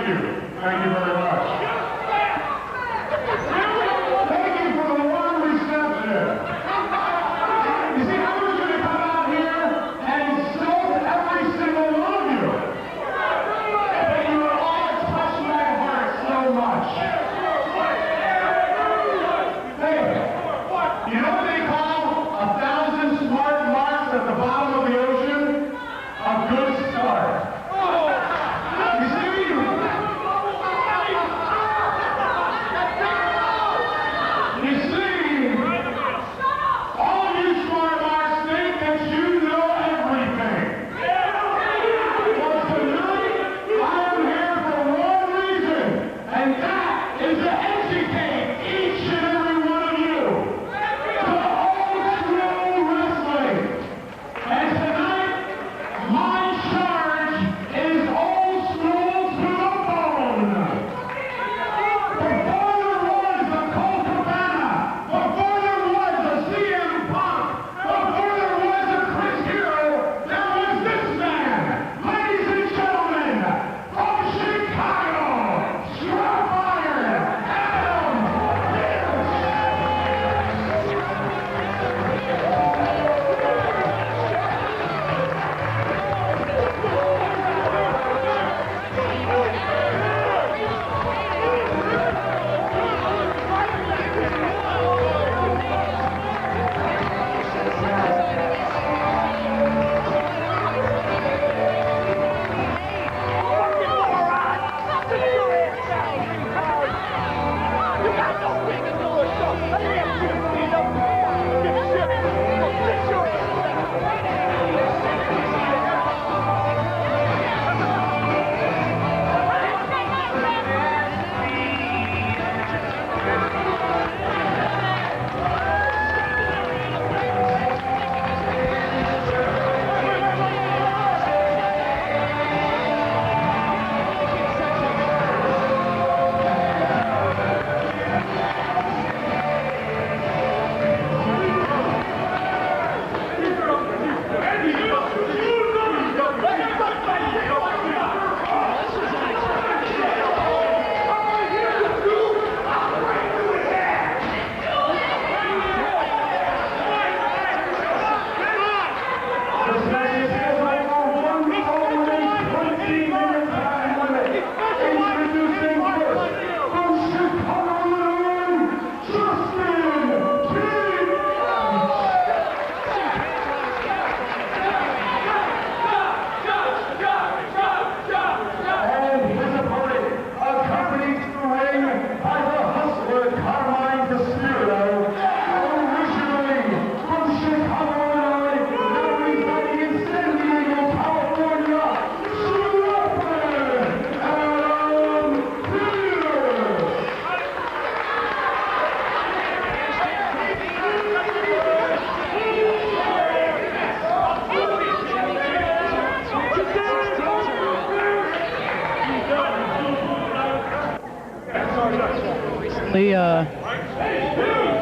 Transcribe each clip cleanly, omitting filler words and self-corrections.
Thank you. Thank you very much. Thank you for the warm reception. You see, I was going to come out here and insult every single one of you. But you all touched my heart so much. Hey, you know what they call 1,000 smart marks at the bottom of the ocean? A good start. You see? You see? All you smart marks think that you know everything. Well, tonight, I am here for one reason, and that is to educate each and every one of you to old school wrestling. And tonight, my charge is old school to the bone. Before there was a Colt Cabana, before there was a CM Punk, before there was a Chris Hero, there was this man. Ladies and gentlemen, from Chicago, Strap Iron, Adam Pearce.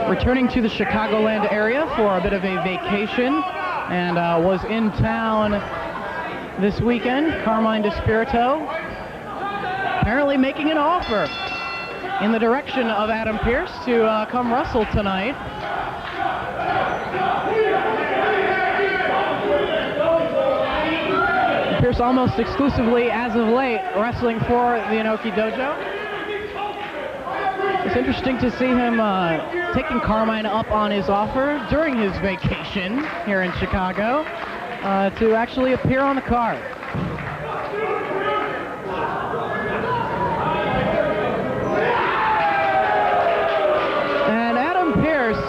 Returning to the Chicagoland area for a bit of a vacation, and was in town this weekend. Carmine DeSpirito apparently making an offer in the direction of Adam Pearce to come wrestle tonight. Pearce almost exclusively, as of late, wrestling for the Inoki Dojo. It's interesting to see him taking Carmine up on his offer during his vacation here in Chicago to actually appear on the card. And Adam Pearce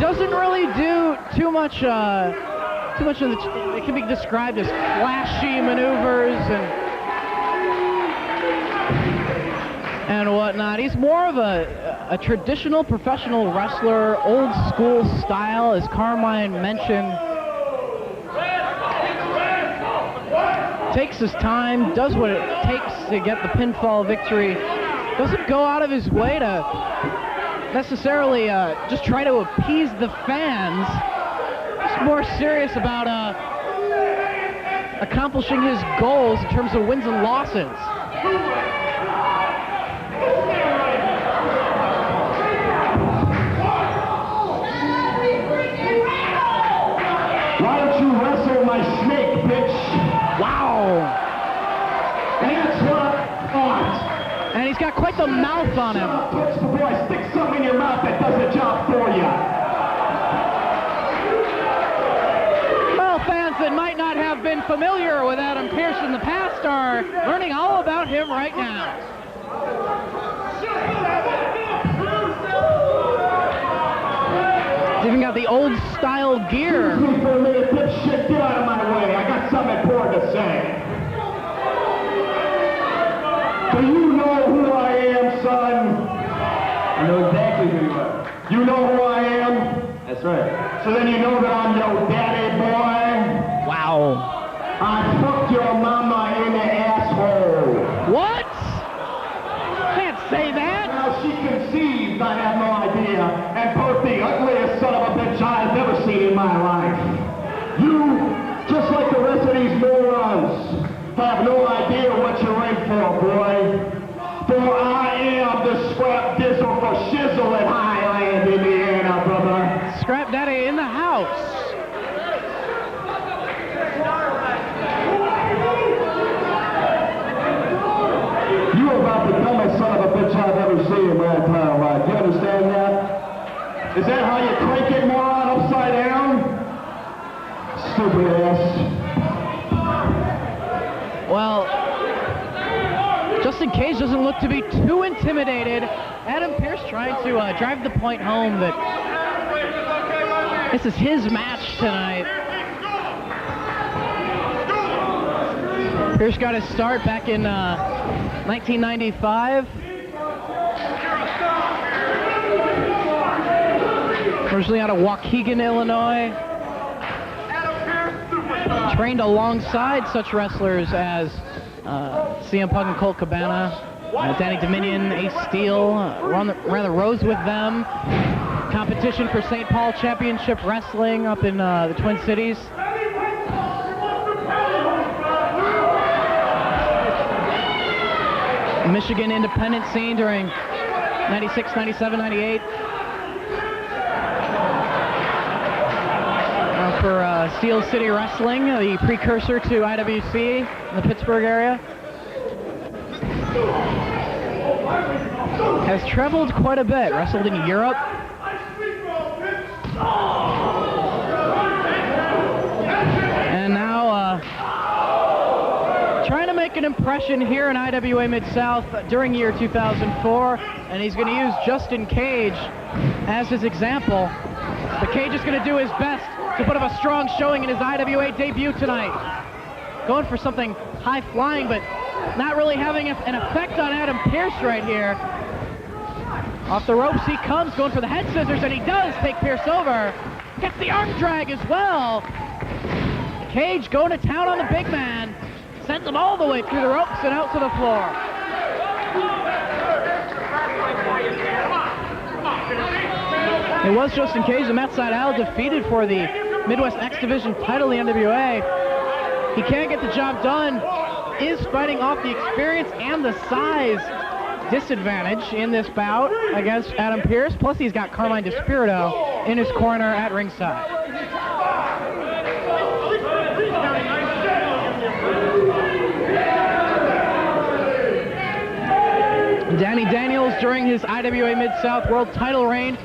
doesn't really do too much of the, it can be described as flashy maneuvers and whatnot. He's more of a traditional professional wrestler, old school style, as Carmine mentioned. Takes his time, does what it takes to get the pinfall victory. Doesn't go out of his way to necessarily just try to appease the fans. He's more serious about accomplishing his goals in terms of wins and losses. Why don't you wrestle my snake, bitch? Wow! And that's what I thought. And he's got quite the mouth on him. Bitch, before I stick something in your mouth that does the job for you. Well, fans that might not have been familiar with Adam Pearce in the past are learning all about him right now. He's even got the old style gear. Excuse me for a minute, dipshit, get out of my way. I got something important to say. Do you know who I am, son? I know exactly who you are. You know who I am? That's right. So then you know that I'm your daddy, boy? Wow. I fucked your mama in the asshole. What? Can't say that. How she conceived, I have no idea. And birthed the ugliest son of a bitch I've ever seen in my life. You, just like the rest of these morons, have no idea what you're in for, boy. For I am the scrap dizzle for shizzle in Highland, Indiana, brother. Scrap Daddy in the house. You're about the dumbest son of a bitch I've ever seen in my entire life. You understand that? Is that how you crank it, moron, upside down? Stupid ass. Well, Justin Kage doesn't look to be too intimidated. Adam Pearce trying to drive the point home that this is his match tonight. Pearce got his start back in 1995. Originally out of Waukegan, Illinois. Trained alongside such wrestlers as CM Punk and Colt Cabana, Danny Dominion, Ace Steel, ran the roads with them. Competition for St. Paul Championship Wrestling up in the Twin Cities. Michigan independent scene during 96, 97, 98. For Steel City Wrestling, the precursor to IWC in the Pittsburgh area. Has traveled quite a bit, wrestled in Europe. And now trying to make an impression here in IWA Mid-South during year 2004. And he's going to use Justin Kage as his example. But Kage is going to do his best to put up a strong showing in his IWA debut tonight. Going for something high-flying, but not really having an effect on Adam Pearce right here. Off the ropes he comes, going for the head scissors, and he does take Pearce over. Gets the arm drag as well. Kage going to town on the big man. Sends him all the way through the ropes and out to the floor. It was Justin Kage, the Matt Seidel, defeated for the Midwest X Division title in the NWA. He can't get the job done, is fighting off the experience and the size disadvantage in this bout against Adam Pearce. Plus he's got Carmine DeSpirito in his corner at ringside. Danny Daniels, during his IWA Mid-South World title reign,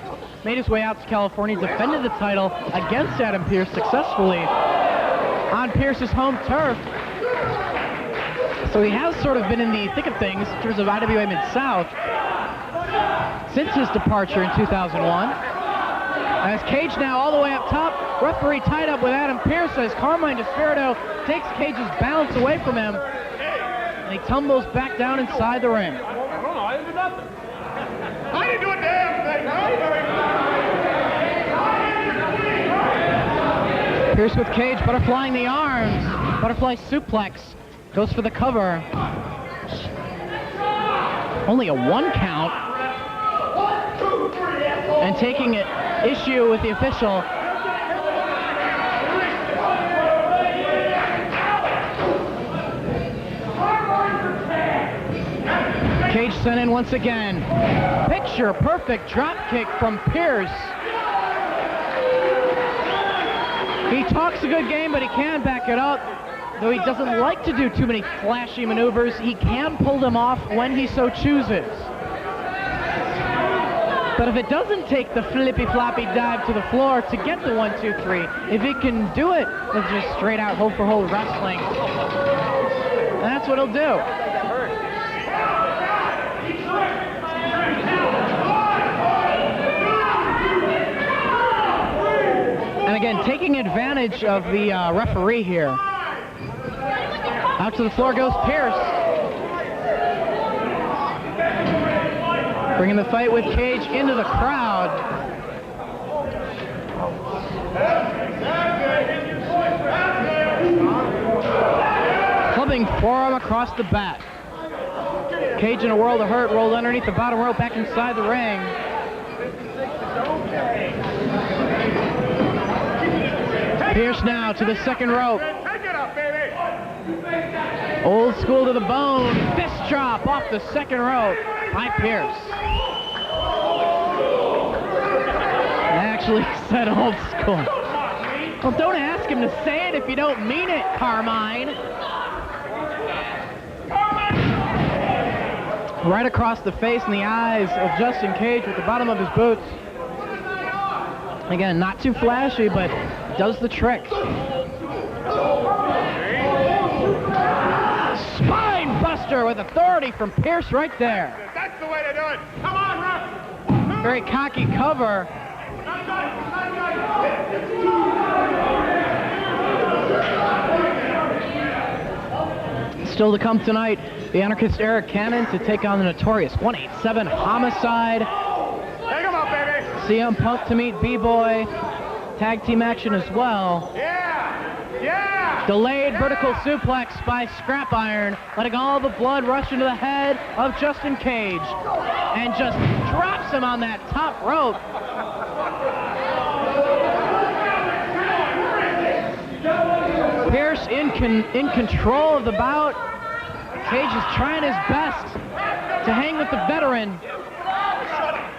made his way out to California, defended the title against Adam Pearce successfully on Pearce's home turf. So he has sort of been in the thick of things in terms of IWA Mid-South since his departure in 2001. As Kage now all the way up top, referee tied up with Adam Pearce as Carmine DeSpirito takes Cage's balance away from him, and he tumbles back down inside the ring. I didn't do nothing. I didn't do a damn thing. Pearce with Kage, butterflying the arms. Butterfly suplex. Goes for the cover. Only a 1 count. And taking issue with the official. Kage sent in once again. Picture perfect drop kick from Pearce. He talks a good game, but he can back it up. Though he doesn't like to do too many flashy maneuvers, he can pull them off when he so chooses. But if it doesn't take the flippy-floppy dive to the floor to get the 1, 2, 3, if he can do it with just straight-out hold-for-hold wrestling, that's what he'll do. And again, taking advantage of the referee here. Out to the floor goes Pearce. Bringing the fight with Kage into the crowd. Clubbing forearm across the back. Kage in a world of hurt, rolled underneath the bottom rope back inside the ring. Pearce now to the second rope. Old school to the bone. Fist drop off the second rope by Pearce. Actually said old school. Well, don't ask him to say it if you don't mean it, Carmine. Right across the face and the eyes of Justin Kage with the bottom of his boots. Again, not too flashy, but does the trick. Spine buster with authority from Pearce right there. That's the way to do it. Come on, Ruff. Very cocky cover. Still to come tonight, the anarchist Eric Cannon to take on the notorious 187 Homicide. Take him up, baby. CM Punk to meet B-Boy. Tag team action as well. Yeah. Delayed vertical suplex by Scrap Iron, letting all the blood rush into the head of Justin Kage. And just drops him on that top rope. Pearce in control of the bout. Kage is trying his best to hang with the veteran.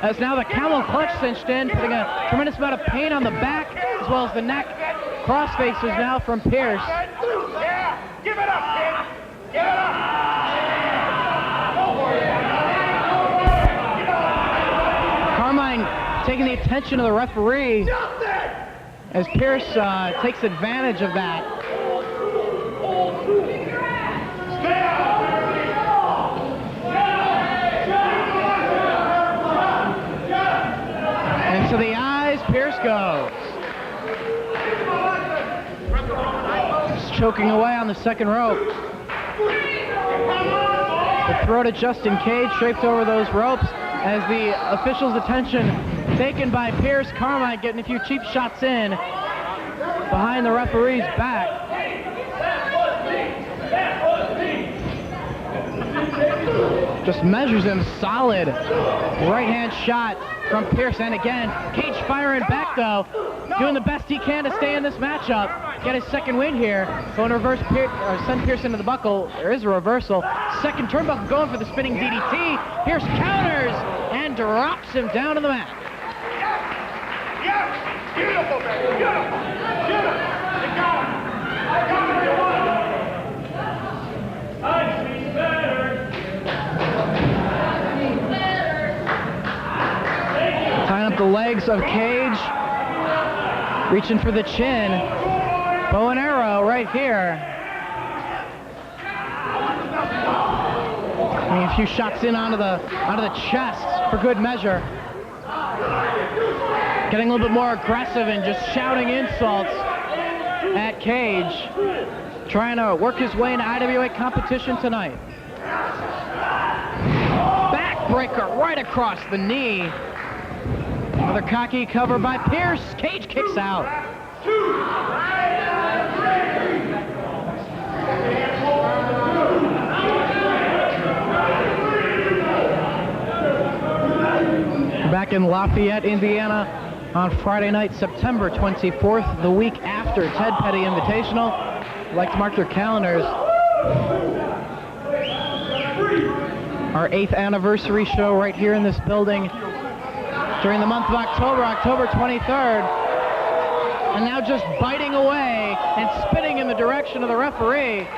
As now the camel clutch cinched in, putting a tremendous amount of pain on the back as well as the neck. Crossfaces now from Pearce. Yeah. Give it up, kid. Give it up. Carmine taking the attention of the referee as Pearce takes advantage of that. And to the eyes, Pearce goes. Just choking away on the second rope. The throat of Justin Kage draped over those ropes as the official's attention taken by Pearce. Carmine getting a few cheap shots in behind the referee's back. Just measures him solid. Right hand shot from Pearce, and again, Kage firing back though, doing the best he can to stay in this matchup, get his second win here. Going to reverse send Pearce into the buckle. There is a reversal. Second turnbuckle going for the spinning DDT. Pearce counters and drops him down to the mat. Yes! Beautiful, baby. Beautiful. Beautiful. You got him. Got him. You won. Tying up the legs of Kage. Reaching for the chin. Bow and arrow right here. Getting a few shots in onto the chest for good measure. Getting a little bit more aggressive and just shouting insults at Kage. Trying to work his way into IWA competition tonight. Backbreaker right across the knee. Another cocky cover by Pearce. Kage kicks out. Back in Lafayette, Indiana on Friday night, September 24th, the week after Ted Petty Invitational. I'd like to mark their calendars. our 8th anniversary show right here in this building during the month of October, October 23rd. And now just biting away and spitting in the direction of the referee.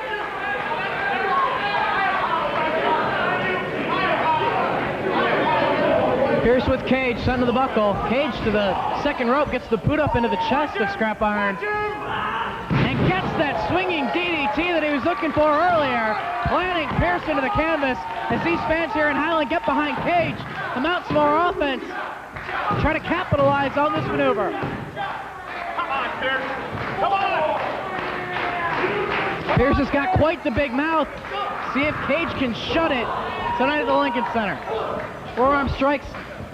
Pearce with Kage, sent to the buckle. Kage to the second rope, gets the boot up into the chest of Scrap Iron. And gets that swinging DDT that he was looking for earlier, planting Pearce into the canvas as these fans here in Highland get behind Kage to mount some more offense, try to capitalize on this maneuver. Come on, Pearce. Come on! Pearce has got quite the big mouth. See if Kage can shut it tonight at the Lincoln Center. Forearm strikes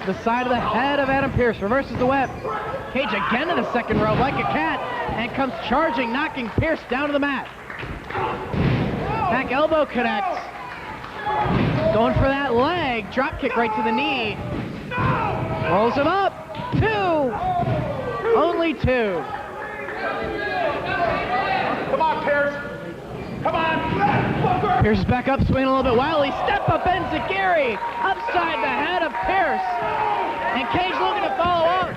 the side of the head of Adam Pearce, reverses the whip. Kage again to the second rope like a cat and comes charging, knocking Pearce down to the mat. Back elbow connects. Going for that leg, drop kick right to the knee. Rolls him up, 2, only 2. Come on, Pearce. Come on. Pearce is back up, swinging a little bit wildly. Step up enziguri, upside the head of Pearce. And Kage looking to follow up.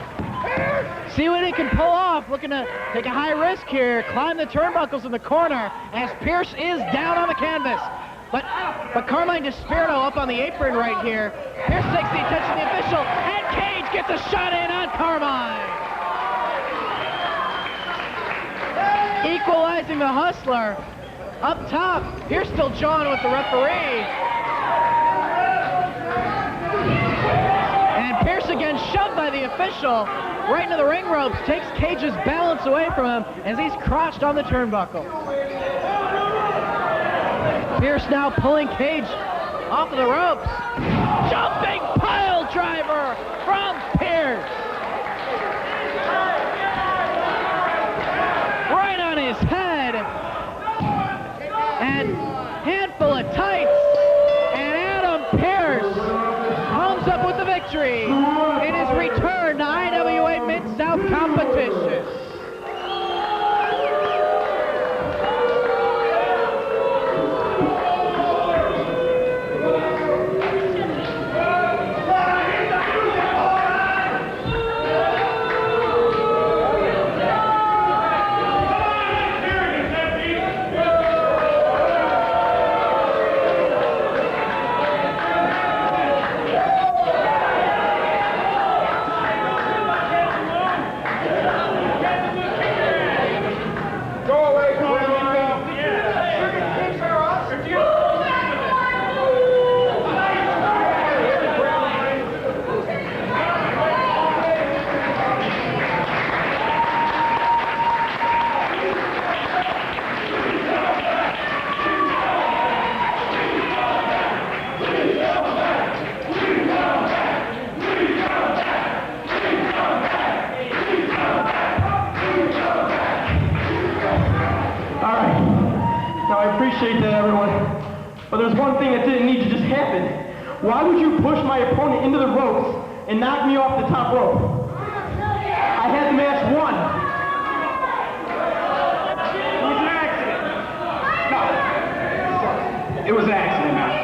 See what he can pull off, looking to take a high risk here, climb the turnbuckles in the corner as Pearce is down on the canvas. But Carmine Despirito up on the apron right here. Pearce takes the attention of the official, and Kage gets a shot in on Carmine. Equalizing the hustler. Up top, Pearce still jawing with the referee. And Pearce again shoved by the official right into the ring ropes, takes Cage's balance away from him as he's crotched on the turnbuckle. Pearce now pulling Kage off of the ropes. Jumping pile driver from Pearce. Right on his head. And handful of tights. And Adam Pearce comes up with the victory in his return to IWA Mid-South competition. Appreciate that, everyone. But there's one thing that didn't need to just happen. Why would you push my opponent into the ropes and knock me off the top rope? I had the match won. It was an accident. No. It was an accident, man.